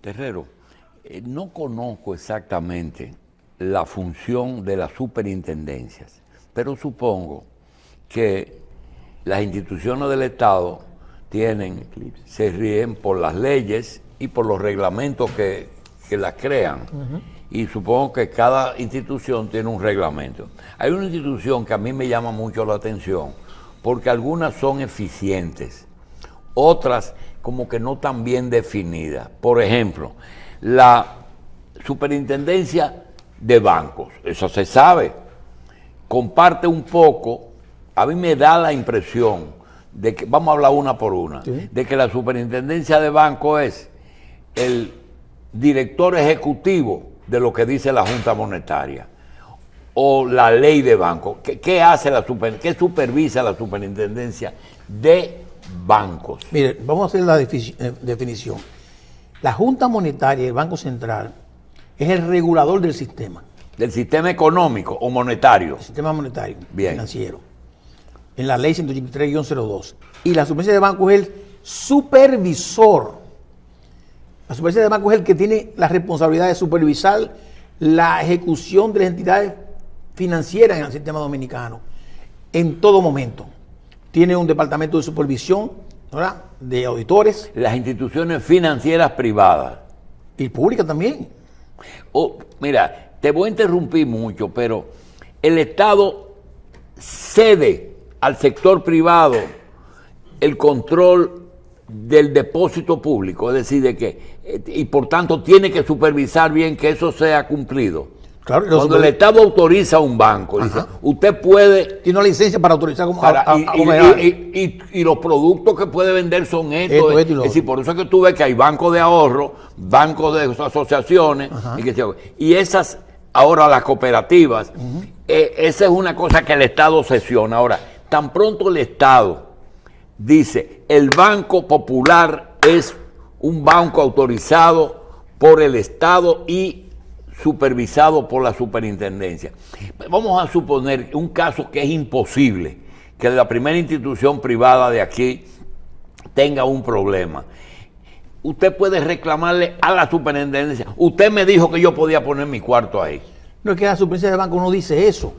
Terrero, no conozco exactamente la función de las superintendencias, pero supongo que las instituciones del Estado se ríen por las leyes y por los reglamentos que las crean. Y supongo que cada institución tiene un reglamento. Hay una institución que a mí me llama mucho la atención, porque algunas son eficientes, otras como que no tan bien definidas. Por ejemplo, la superintendencia de bancos, eso se sabe, comparte un poco, a mí me da la impresión de que, vamos a hablar una por una, ¿sí?, de que la superintendencia de bancos es el director ejecutivo de lo que dice la Junta Monetaria o la ley de banco. ¿Qué hace qué supervisa la superintendencia de bancos? Mire, vamos a hacer la definición. La Junta Monetaria y el Banco Central es el regulador del sistema. ¿Del sistema económico o monetario? El sistema monetario, bien, financiero. En la ley 183-02. Y la superintendencia de banco es el supervisor. La superintendencia de banco es el que tiene la responsabilidad de supervisar la ejecución de las entidades financieras en el sistema dominicano en todo momento. Tiene un departamento de supervisión, ¿verdad?, de auditores. Las instituciones financieras privadas. Y públicas también. Mira, te voy a interrumpir mucho, pero el Estado cede al sector privado el control del depósito público, es decir, de que, y por tanto tiene que supervisar bien que eso sea cumplido. Claro, cuando el Estado autoriza a un banco, dice, usted puede... Tiene una licencia para autorizar como y los productos que puede vender son estos. Es decir, por eso es que tú ves que hay bancos de ahorro, bancos de asociaciones, y esas, ahora las cooperativas, esa es una cosa que el Estado obsesiona. Ahora, tan pronto el Estado dice, el Banco Popular es un banco autorizado por el Estado y supervisado por la superintendencia. Vamos a suponer un caso que es imposible, que la primera institución privada de aquí tenga un problema. Usted puede reclamarle a la superintendencia, usted me dijo que yo podía poner mi cuarto ahí. No es que la superintendencia de banco no dice eso.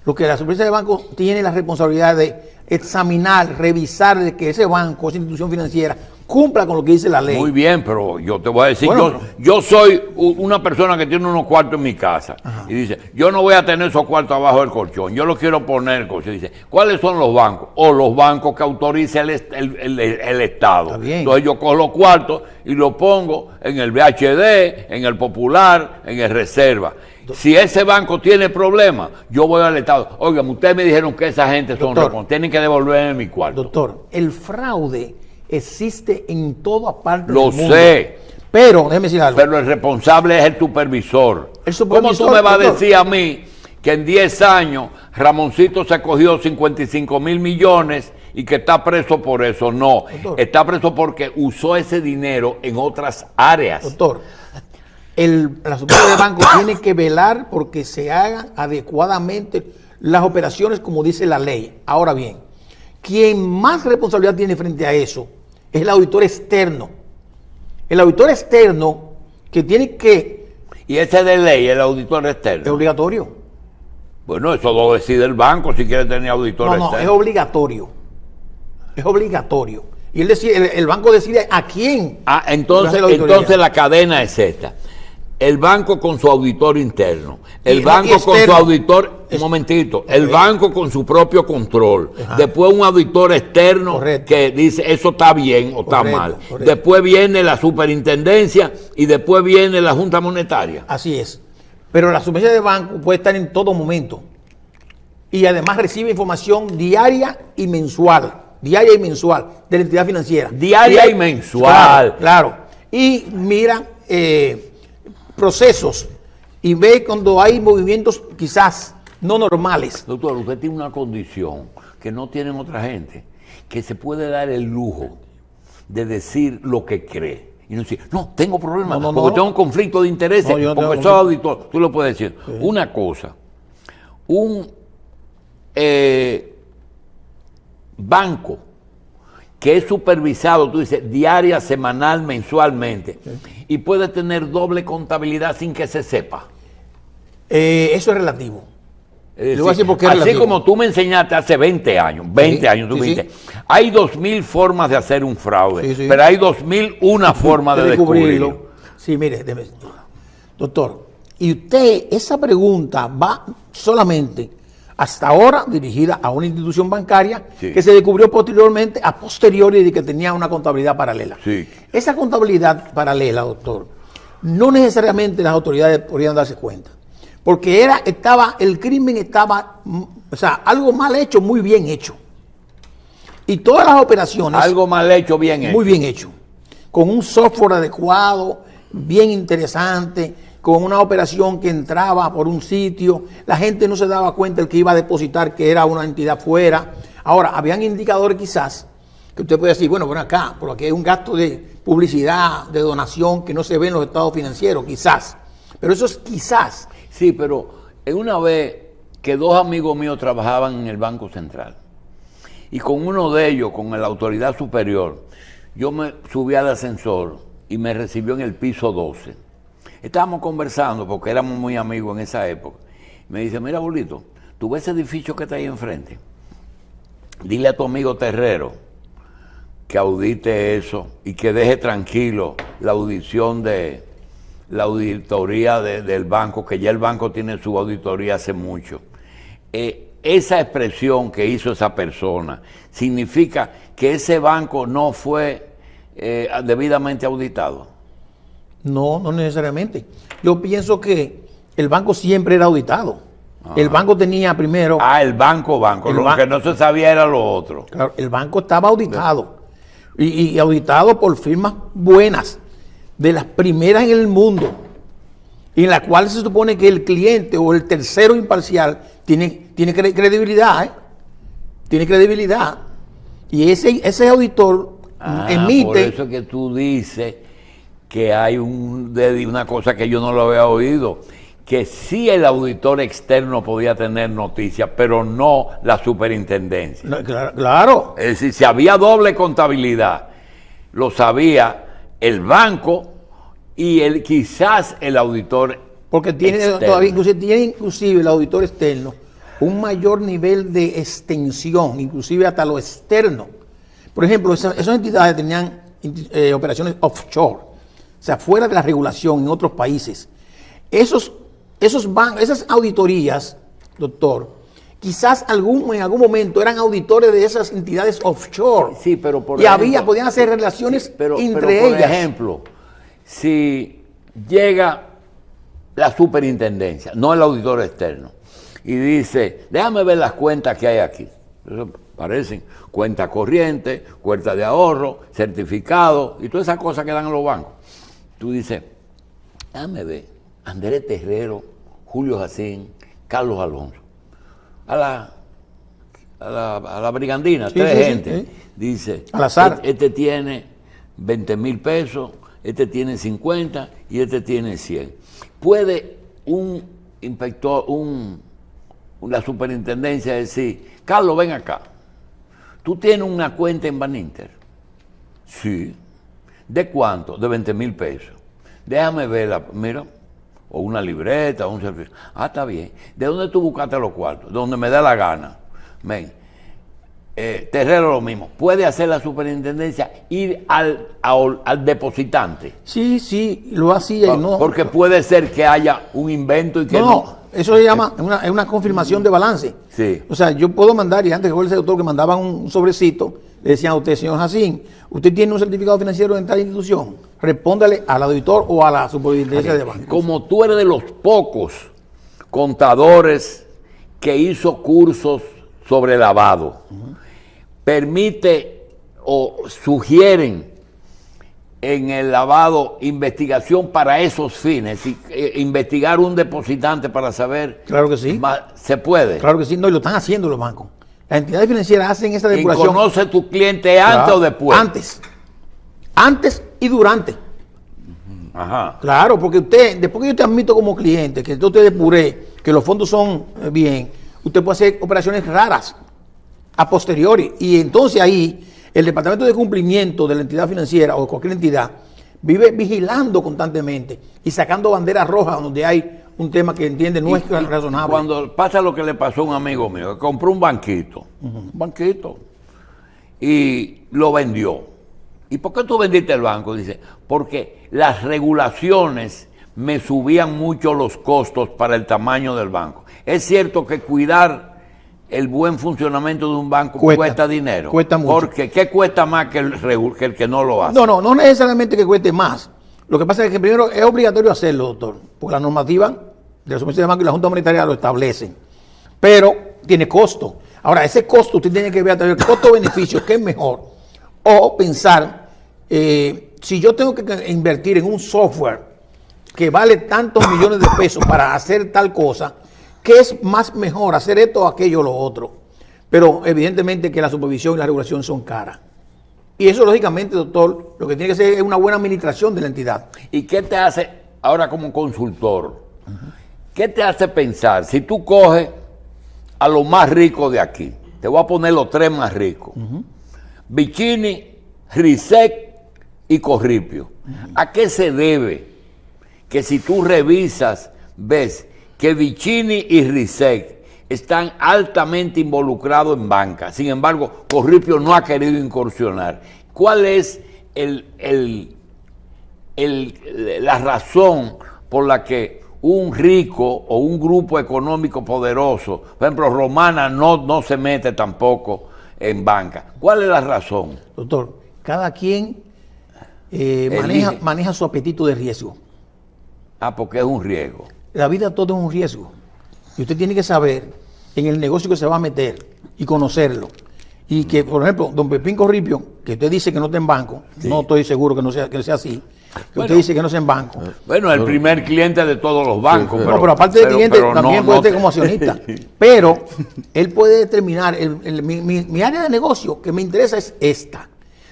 Lo que la superintendencia de banco tiene la responsabilidad de examinar, revisar de que ese banco, esa institución financiera, cumpla con lo que dice la ley. Muy bien, pero yo te voy a decir, yo soy una persona que tiene unos cuartos en mi casa. Y dice, yo no voy a tener esos cuartos abajo del colchón, yo los quiero poner en el colchón. Dice, ¿cuáles son los bancos? O los bancos que autoriza el Estado. Está bien. Entonces yo cojo los cuartos y los pongo en el VHD, en el Popular, en el Reserva. Si ese banco tiene problemas, yo voy al Estado. Oigan, ustedes me dijeron que esa gente son responsables, tienen que devolverme mi cuarto. Doctor, el fraude existe en toda parte del mundo. Lo sé. Pero, déjeme decir algo. Pero el responsable es el supervisor. ¿Cómo tú me vas a decir a mí que en 10 años Ramoncito se cogió 55 mil millones y que está preso por eso? No, está preso porque usó ese dinero en otras áreas. Doctor, la superintendencia de banco tiene que velar porque se hagan adecuadamente las operaciones como dice la ley. Ahora bien, quien más responsabilidad tiene frente a eso es el auditor externo. El auditor externo que tiene que... ¿Y ese de ley, el auditor externo? Es obligatorio. Bueno, eso lo decide el banco si quiere tener auditor externo. No, es obligatorio. Es obligatorio. Y el banco decide a quién. Entonces la cadena es esta. El banco con su auditor interno, el banco con su auditor, un momentito, el banco con su propio control, después un auditor externo que dice eso está bien o está mal, después viene la superintendencia y después viene la Junta Monetaria. Así es, pero la superintendencia de banco puede estar en todo momento y además recibe información diaria y mensual de la entidad financiera. Diaria y mensual. Claro. Y mira... procesos y ve cuando hay movimientos quizás no normales. Doctor, usted tiene una condición que no tienen otra gente, que se puede dar el lujo de decir lo que cree. Y no decir, no, tengo problemas, porque tengo un conflicto de intereses, porque soy auditor. Tú lo puedes decir. Sí. Una cosa, un banco que es supervisado, tú dices, diaria, semanal, mensualmente, y puede tener doble contabilidad sin que se sepa. Eso es relativo. Es Le voy a decir por qué es así relativo. como tú me enseñaste hace 20 años, tú sí, dijiste, hay 2000 formas de hacer un fraude, Sí, sí. pero hay 2001 formas de descubrirlo. Sí, mire, doctor, y usted, esa pregunta va solamente hasta ahora dirigida a una institución bancaria Sí. que se descubrió posteriormente, a posteriori, de que tenía una contabilidad paralela. Sí. Esa contabilidad paralela, doctor, no necesariamente las autoridades podrían darse cuenta, porque el crimen estaba, o sea, algo mal hecho, muy bien hecho. Y todas las operaciones... Algo mal hecho, bien hecho. Muy bien hecho. Con un software adecuado, bien interesante, con una operación que entraba por un sitio, la gente no se daba cuenta el que iba a depositar que era una entidad fuera. Ahora, habían indicadores quizás que usted puede decir, bueno, acá, por aquí hay un gasto de publicidad, de donación que no se ve en los estados financieros, quizás. Pero eso es quizás. Sí, pero en una vez que dos amigos míos trabajaban en el Banco Central y con uno de ellos, con la autoridad superior, yo me subí al ascensor y me recibió en el piso 12. Estábamos conversando porque éramos muy amigos en esa época. Me dice, mira, Bolito, ¿tú ves ese edificio que está ahí enfrente? Dile a tu amigo Terrero que audite eso y que deje tranquilo la audición de la auditoría del banco, que ya el banco tiene su auditoría hace mucho. Esa expresión que hizo esa persona significa que ese banco no fue debidamente auditado. No, no necesariamente. Yo pienso que el banco siempre era auditado. El banco tenía primero... El banco. Lo que no se sabía era lo otro. Claro, el banco estaba auditado. Y auditado por firmas buenas, de las primeras en el mundo, y en la cual se supone que el cliente o el tercero imparcial tiene credibilidad, tiene credibilidad. Y ese auditor emite... Por eso es que tú dices que hay una cosa que yo no lo había oído, que sí el auditor externo podía tener noticias, pero no la superintendencia. No, claro. Es decir, si había doble contabilidad, lo sabía el banco y quizás el auditor porque tiene externo. todavía, inclusive el auditor externo un mayor nivel de extensión, inclusive hasta lo externo. Por ejemplo, esas entidades tenían operaciones offshore, o sea, fuera de la regulación en otros países. Esas auditorías, doctor, quizás en algún momento eran auditores de esas entidades offshore. Sí, pero podían hacer relaciones entre por ellas. ejemplo, si llega la superintendencia, no el auditor externo, y dice, déjame ver las cuentas que hay aquí. Eso parecen cuenta corriente, cuenta de ahorro, certificado y todas esas cosas que dan a los bancos. Tú dices, déjame ver, Andrés Terrero, Julio Jacín, Carlos Alonso. A la brigandina, Sí, tres sí, gente. sí. Dice, Al azar. Este tiene 20,000 pesos, este tiene 50 y este tiene 100. ¿Puede un inspector, la superintendencia decir, Carlos, ven acá, tú tienes una cuenta en Baninter? Sí. ¿De cuánto? De 20,000 pesos. Déjame verla, mira, o una libreta, o un servicio. Está bien. ¿De dónde tú buscaste los cuartos? De donde me da la gana. Ven. Terrero lo mismo. ¿Puede hacer la superintendencia ir al depositante? Sí, lo hacía y no. Porque puede ser que haya un invento y que no. Eso se llama es una confirmación de balance. Sí. O sea, yo puedo mandar, y antes que fue el doctor que mandaban un sobrecito, le decían a usted, señor Jacín, usted tiene un certificado financiero en tal institución, respóndale al auditor o a la superintendencia de bancos. Como tú eres de los pocos contadores que hizo cursos sobre lavado, permite o sugieren en el lavado investigación para esos fines, investigar un depositante para saber. Claro que sí. ¿Se puede? Claro que sí, no, y lo están haciendo los bancos. Las entidades financieras hacen esa depuración. ¿Y conoce tu cliente antes o después? Antes y durante. Ajá. Claro, porque después que yo te admito como cliente, que yo te depuré, que los fondos son bien, usted puede hacer operaciones raras a posteriori. Y entonces ahí el departamento de cumplimiento de la entidad financiera o de cualquier entidad vive vigilando constantemente y sacando banderas rojas donde hay un tema que entiende no es razonable. Cuando pasa lo que le pasó a un amigo mío, que compró un banquito, y lo vendió. ¿Y por qué tú vendiste el banco? Dice, porque las regulaciones me subían mucho los costos para el tamaño del banco. Es cierto que cuidar el buen funcionamiento de un banco cuesta dinero. Cuesta mucho. Porque ¿qué cuesta más que el que no lo hace? No necesariamente que cueste más. Lo que pasa es que primero es obligatorio hacerlo, doctor, porque la normativa de la Supervisión de Banco y la Junta Monetaria lo establecen. Pero tiene costo. Ahora, ese costo usted tiene que ver el costo-beneficio, ¿qué es mejor? O pensar, si yo tengo que invertir en un software que vale tantos millones de pesos para hacer tal cosa, ¿qué es más mejor, hacer esto o aquello o lo otro? Pero evidentemente que la supervisión y la regulación son caras. Y eso, lógicamente, doctor, lo que tiene que ser es una buena administración de la entidad. ¿Y qué te hace, ahora como consultor, qué te hace pensar, si tú coges a los más ricos de aquí, te voy a poner los tres más ricos, Vicini, Rizek y Corripio, ¿a qué se debe que si tú revisas, ves que Vicini y Rizek están altamente involucrados en banca? Sin embargo, Corripio no ha querido incursionar. ¿Cuál es la razón por la que un rico o un grupo económico poderoso, por ejemplo, Romana no se mete tampoco en banca? ¿Cuál es la razón? Doctor, cada quien maneja su apetito de riesgo. Porque es un riesgo. La vida todo es un riesgo. Y usted tiene que saber en el negocio que se va a meter y conocerlo. Y que, por ejemplo, don Pepín Corripio, que usted dice que no está en banco, no estoy seguro que sea así, que usted dice que no está en banco. Bueno, el primer cliente de todos los bancos. Pero aparte de cliente, también puede ser como accionista. Pero él puede determinar, mi área de negocio que me interesa es esta,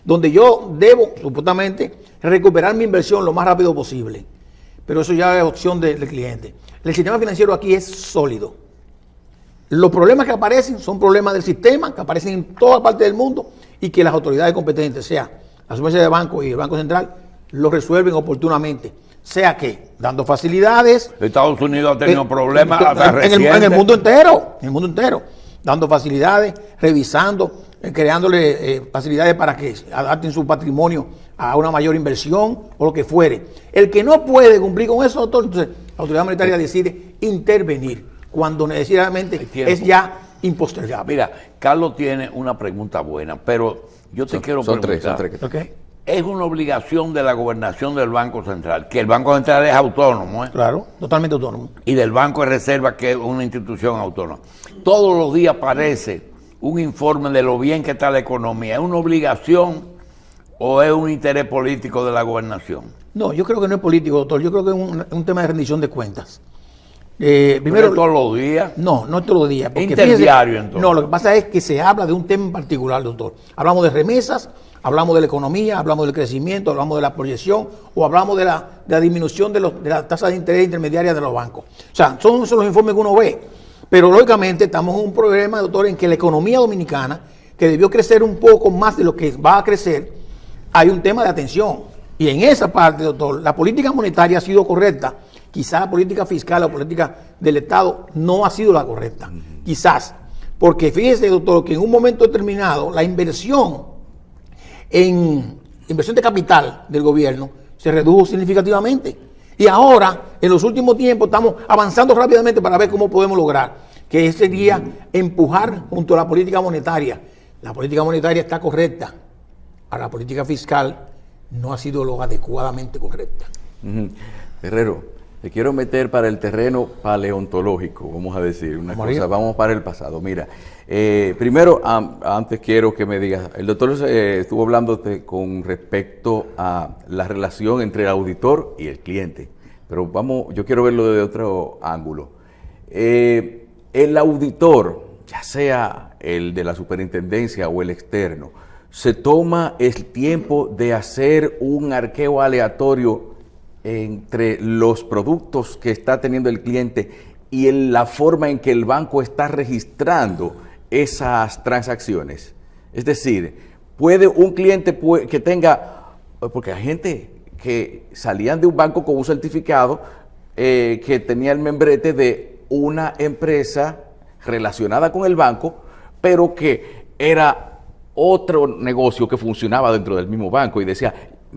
donde yo debo, supuestamente, recuperar mi inversión lo más rápido posible. Pero eso ya es opción del cliente. El sistema financiero aquí es sólido. Los problemas que aparecen son problemas del sistema, que aparecen en toda parte del mundo y que las autoridades competentes, sea la Supervisión de Banco y el Banco Central, lo resuelven oportunamente. Sea que dando facilidades. Estados Unidos ha tenido problemas en el mundo entero. Dando facilidades, revisando, creándole facilidades para que adapten su patrimonio a una mayor inversión o lo que fuere. El que no puede cumplir con eso, doctor, entonces la autoridad monetaria decide intervenir cuando necesariamente es ya impostergable. Mira, Carlos tiene una pregunta buena, pero yo te quiero preguntar. Son tres. Okay. Es una obligación de la gobernación del Banco Central, que el Banco Central es autónomo, Claro, totalmente autónomo. Y del Banco de Reserva, que es una institución autónoma. Todos los días aparece un informe de lo bien que está la economía. ¿Es una obligación o es un interés político de la gobernación? No, yo creo que no es político, doctor. Yo creo que es un tema de rendición de cuentas. Primero, todos los días. No todos los días. Interdiario, entonces. No, lo que pasa es que se habla de un tema en particular, doctor. Hablamos de remesas, hablamos de la economía, hablamos del crecimiento, hablamos de la proyección o hablamos de la disminución de la tasa de interés intermediaria de los bancos. O sea, son esos los informes que uno ve. Pero lógicamente estamos en un problema, doctor, en que la economía dominicana, que debió crecer un poco más de lo que va a crecer, hay un tema de atención. Y en esa parte, doctor, la política monetaria ha sido correcta. Quizás la política fiscal o política del Estado no ha sido la correcta. Quizás. Porque fíjese, doctor, que en un momento determinado la inversión de capital del gobierno se redujo significativamente. Y ahora, en los últimos tiempos, estamos avanzando rápidamente para ver cómo podemos lograr que sería empujar junto a la política monetaria. La política monetaria está correcta. Ahora, la política fiscal no ha sido lo adecuadamente correcta. Herrero, te quiero meter para el terreno paleontológico, vamos a decir, vamos para el pasado. Mira, primero, antes quiero que me digas, el doctor estuvo hablando con respecto a la relación entre el auditor y el cliente, pero yo quiero verlo desde otro ángulo. El auditor, ya sea el de la superintendencia o el externo, se toma el tiempo de hacer un arqueo aleatorio entre los productos que está teniendo el cliente y la forma en que el banco está registrando esas transacciones. Es decir, puede un cliente que tenga, porque hay gente que salían de un banco con un certificado que tenía el membrete de una empresa relacionada con el banco, pero que era otro negocio que funcionaba dentro del mismo banco y decía,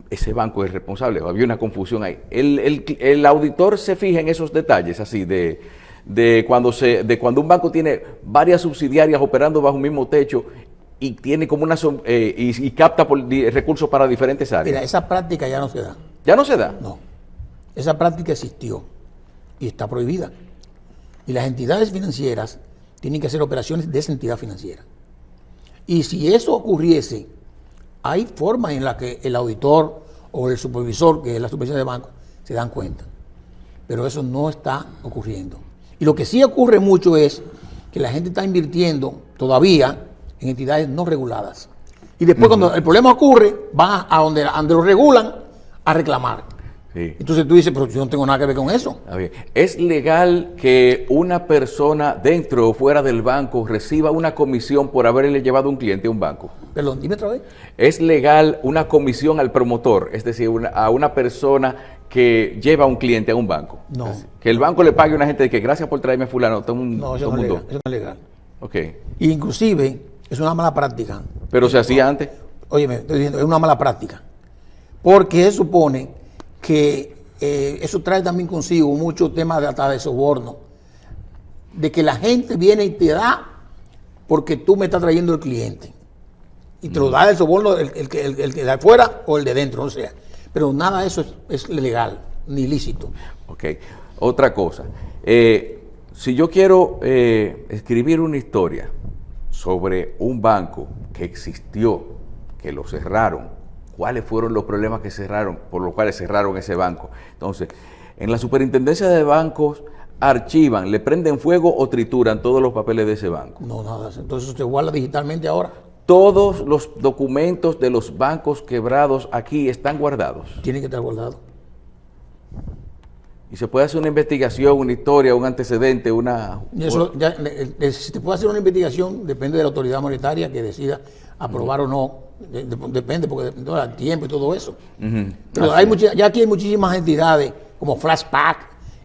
ese banco es responsable. Había una confusión ahí. El auditor se fija en esos detalles así de cuando un banco tiene varias subsidiarias operando bajo un mismo techo y tiene como y capta recursos para diferentes áreas. Mira, esa práctica ya no se da. ¿Ya no se da? No. Esa práctica existió y está prohibida. Y las entidades financieras tienen que hacer operaciones de esa entidad financiera. Y si eso ocurriese, hay formas en las que el auditor o el supervisor, que es la supervisión de banco, se dan cuenta. Pero eso no está ocurriendo. Y lo que sí ocurre mucho es que la gente está invirtiendo todavía en entidades no reguladas. Y después cuando el problema ocurre, van a donde lo regulan a reclamar. Sí. Entonces tú dices, pero yo no tengo nada que ver con eso. ¿Es legal que una persona dentro o fuera del banco reciba una comisión por haberle llevado un cliente a un banco? Perdón, dime otra vez. ¿Es legal una comisión al promotor, es decir, a una persona que lleva a un cliente a un banco? No. Que el banco le pague a una gente de que gracias por traerme fulano. No, eso no es legal. Eso no es legal. Ok. Y inclusive es una mala práctica. ¿Pero se hacía antes? Óyeme, estoy diciendo, es una mala práctica. Porque se supone que eso trae también consigo mucho tema de soborno. De que la gente viene y te da porque tú me estás trayendo el cliente. Y te lo da el soborno el que de afuera o el de dentro, no sea. Pero nada de eso es legal, ni lícito. Ok. Otra cosa. Si yo quiero escribir una historia sobre un banco que existió, que lo cerraron, cuáles fueron los problemas que cerraron, por los cuales cerraron ese banco. Entonces, en la superintendencia de bancos archivan, le prenden fuego o trituran todos los papeles de ese banco. No, nada. Entonces se guarda digitalmente ahora. Todos los documentos de los bancos quebrados aquí están guardados. Tienen que estar guardados. Y se puede hacer una investigación, una historia, un antecedente, si te puede hacer una investigación, depende de la autoridad monetaria que decida aprobar o no. Depende, porque del tiempo y todo eso. Pero ya aquí hay muchísimas entidades, como Flashback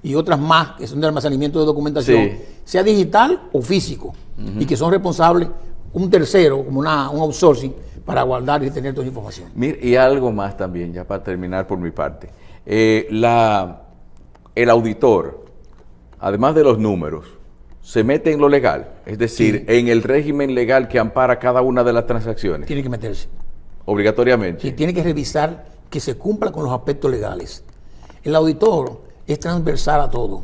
y otras más, que son de almacenamiento de documentación, sea digital o físico, y que son responsables un tercero, como un outsourcing, para guardar y tener toda la información. Mira, y algo más también, ya para terminar por mi parte. El auditor, además de los números, se mete en lo legal, es decir, en el régimen legal que ampara cada una de las transacciones. Tiene que meterse. Obligatoriamente. Sí, tiene que revisar que se cumpla con los aspectos legales. El auditor es transversal a todo.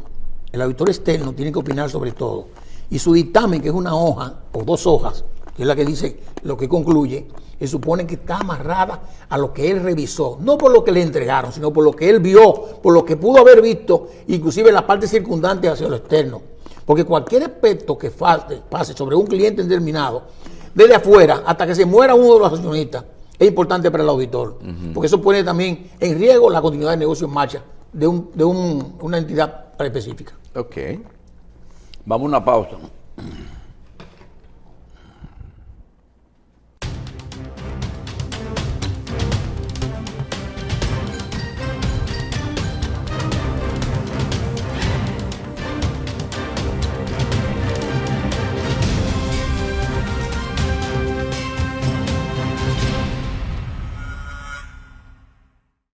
El auditor externo tiene que opinar sobre todo. Y su dictamen, que es una hoja o 2 hojas, que es la que dice lo que concluye, se supone que está amarrada a lo que él revisó, no por lo que le entregaron, sino por lo que él vio, por lo que pudo haber visto, inclusive la parte circundante hacia lo externo. Porque cualquier aspecto que pase sobre un cliente determinado, desde afuera hasta que se muera uno de los accionistas, es importante para el auditor. Porque eso pone también en riesgo la continuidad del negocio en marcha de una entidad específica. Ok. Vamos a una pausa.